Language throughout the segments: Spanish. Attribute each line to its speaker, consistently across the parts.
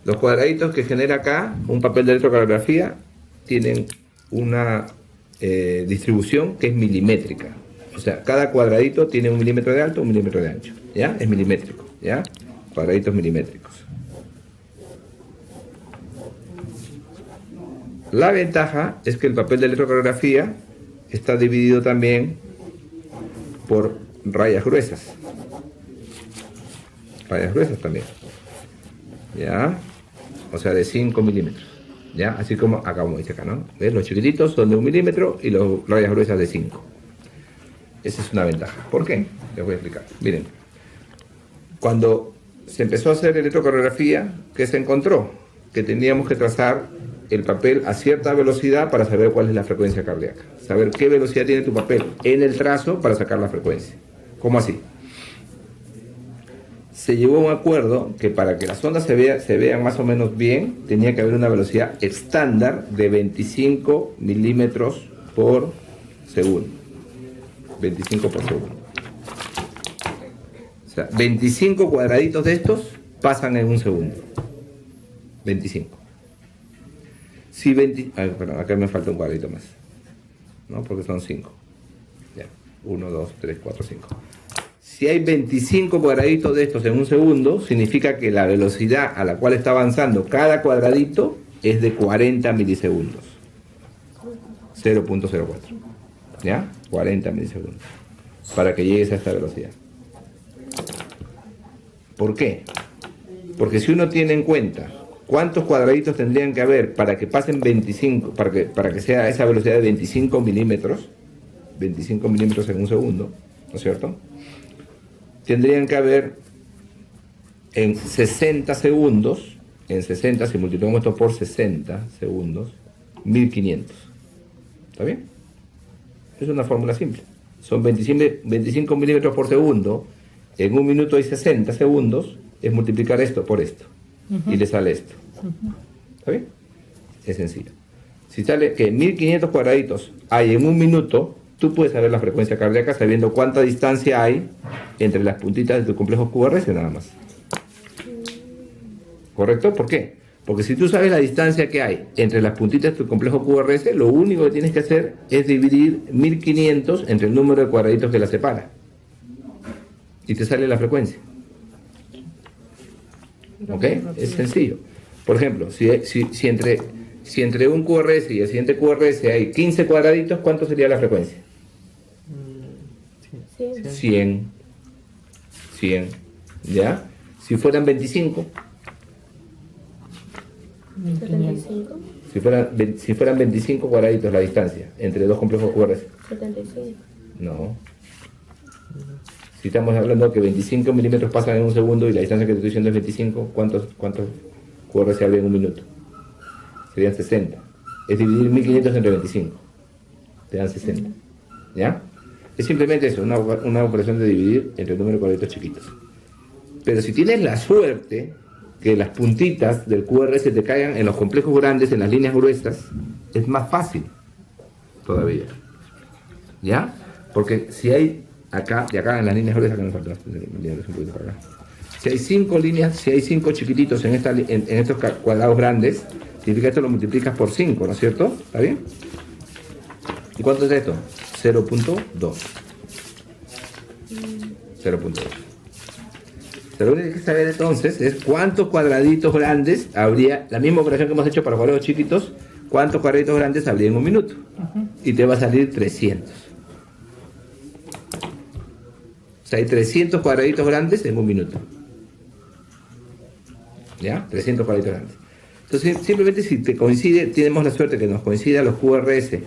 Speaker 1: Los cuadraditos que genera acá un papel de electrocardiografía tienen una distribución que es milimétrica. O sea, cada cuadradito tiene 1 milímetro de alto, 1 milímetro de ancho. ¿Ya? Es milimétrico. ¿Ya? Cuadraditos milimétricos. La ventaja es que el papel de electrocardiografía está dividido también por rayas gruesas. Rayas gruesas también. ¿Ya? O sea, de 5 milímetros. ¿Ya? Así como acá, como dice acá, ¿no? ¿Ves? Los chiquititos son de 1 milímetro y las rayas gruesas de 5. Esa es una ventaja. ¿Por qué? Les voy a explicar. Miren, cuando se empezó a hacer electrocardiografía, ¿qué se encontró? Que teníamos que trazar el papel a cierta velocidad para saber cuál es la frecuencia cardíaca. Saber qué velocidad tiene tu papel en el trazo para sacar la frecuencia. ¿Cómo así? Se llegó a un acuerdo que para que las ondas se vean más o menos bien, tenía que haber una velocidad estándar de 25 milímetros por segundo. 25 por segundo. O sea, 25 cuadraditos de estos pasan en un segundo. 25. Si 20... perdón, acá me falta un cuadrito más. ¿No? Porque son 5. Ya. 1, 2, 3, 4, 5. Si hay 25 cuadraditos de estos en un segundo, significa que la velocidad a la cual está avanzando cada cuadradito es de 40 milisegundos. 0.04. ¿Ya? 40 milisegundos. Para que llegues a esta velocidad. ¿Por qué? Porque si uno tiene en cuenta cuántos cuadraditos tendrían que haber para que pasen 25, para que sea esa velocidad de 25 milímetros en un segundo, ¿no es cierto? Tendrían que haber en 60 segundos, si multiplicamos esto por 60 segundos, 1500. ¿Está bien? Es una fórmula simple. Son 25 milímetros por segundo, en un minuto hay 60 segundos, es multiplicar esto por esto. Y le sale esto. ¿Está bien? Es sencillo. Si sale que 1500 cuadraditos hay en un minuto, tú puedes saber la frecuencia cardíaca sabiendo cuánta distancia hay entre las puntitas de tu complejo QRS nada más. ¿Correcto? ¿Por qué? Porque si tú sabes la distancia que hay entre las puntitas de tu complejo QRS, lo único que tienes que hacer es dividir 1500 entre el número de cuadraditos que la separa. Y te sale la frecuencia. ¿Ok? Es sencillo. Por ejemplo, si entre un QRS y el siguiente QRS hay 15 cuadraditos, ¿cuánto sería la frecuencia? 100. ¿Ya? Si fueran 25.
Speaker 2: 75.
Speaker 1: Si fueran 25 cuadraditos la distancia entre dos complejos QRS.
Speaker 2: 75.
Speaker 1: No. Si estamos hablando que 25 milímetros pasan en un segundo y la distancia que te estoy diciendo es 25, ¿cuántos QRS habría en un minuto? Serían 60. Es dividir 1500 entre 25. Te dan 60. ¿Ya? Es simplemente eso, una operación de dividir entre el número de cuadraditos chiquitos. Pero si tienes la suerte que las puntitas del QRS te caigan en los complejos grandes, en las líneas gruesas, es más fácil todavía. ¿Ya? Porque si hay acá, y acá en las líneas gruesas, que nos faltan un poquito para acá. Si hay 5 líneas, si hay 5 chiquititos en estos cuadrados grandes, significa que esto lo multiplicas por 5, ¿no es cierto? ¿Está bien? ¿Y cuánto es esto? 0.2. 0.2. Lo único que hay que saber entonces es cuántos cuadraditos grandes habría, la misma operación que hemos hecho para cuadrados chiquitos, cuántos cuadraditos grandes habría en un minuto. Y te va a salir 300. O sea, hay 300 cuadraditos grandes en un minuto. ¿Ya? 300 cuadraditos grandes. Entonces, simplemente si te coincide, tenemos la suerte que nos coincidan los QRS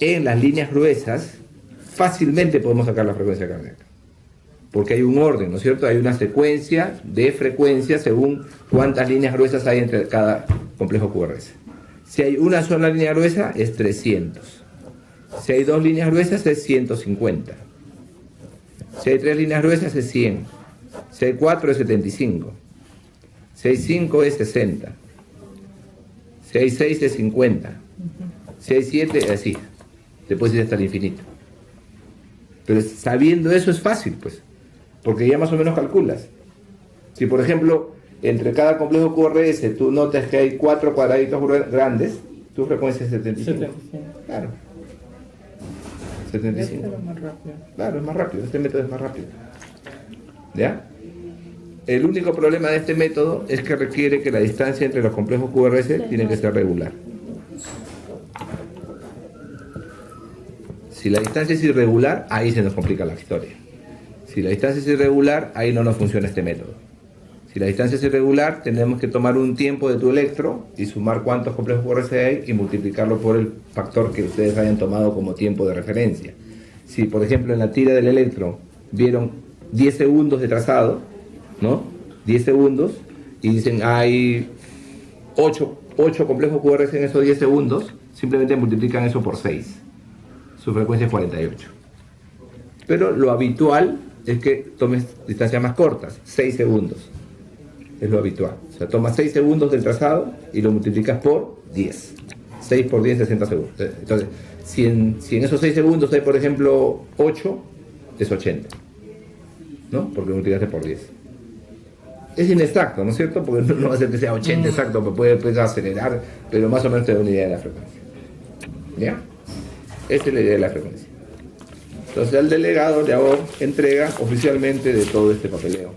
Speaker 1: en las líneas gruesas, fácilmente podemos sacar la frecuencia cardíaca. Porque hay un orden, ¿no es cierto? Hay una secuencia de frecuencias según cuántas líneas gruesas hay entre cada complejo QRS. Si hay una sola línea gruesa, es 300. Si hay dos líneas gruesas, es 150. Si hay tres líneas gruesas, es 100. Si hay cuatro, es 75. Si hay 5, es 60. Si hay 6, es 50. Si hay 7, así. Te puedes ir hasta el infinito. Pero sabiendo eso es fácil, pues. Porque ya más o menos calculas. Si, por ejemplo, entre cada complejo QRS tú notas que hay 4 cuadraditos grandes, tu frecuencia es 75.
Speaker 3: 75.
Speaker 1: Claro.
Speaker 3: Este
Speaker 1: 75.
Speaker 3: era más rápido.
Speaker 1: Claro, es más rápido, este método es más rápido. ¿Ya? El único problema de este método es que requiere que la distancia entre los complejos QRS tiene que ser regular. Si la distancia es irregular, ahí se nos complica la historia. Si la distancia es irregular, ahí no nos funciona este método. Si la distancia es irregular, tenemos que tomar un tiempo de tu electro y sumar cuántos complejos QRS hay y multiplicarlo por el factor que ustedes hayan tomado como tiempo de referencia. Si, por ejemplo, en la tira del electro vieron 10 segundos de trazado, ¿no? 10 segundos, y dicen hay 8 complejos QRS en esos 10 segundos, simplemente multiplican eso por 6. Su frecuencia es 48. Pero lo habitual es que tomes distancias más cortas, 6 segundos. Es lo habitual. O sea, tomas 6 segundos del trazado y lo multiplicas por 10. 6 por 10, 60 segundos. Entonces, si en esos 6 segundos hay, por ejemplo, 8, es 80. ¿No? Porque multiplicaste por 10. Es inexacto, ¿no es cierto? Porque no va a ser que sea 80 exacto, puede acelerar, pero más o menos te da una idea de la frecuencia. ¿Ya? Esa es la idea de la frecuencia. Entonces al delegado le hago entrega oficialmente de todo este papeleo.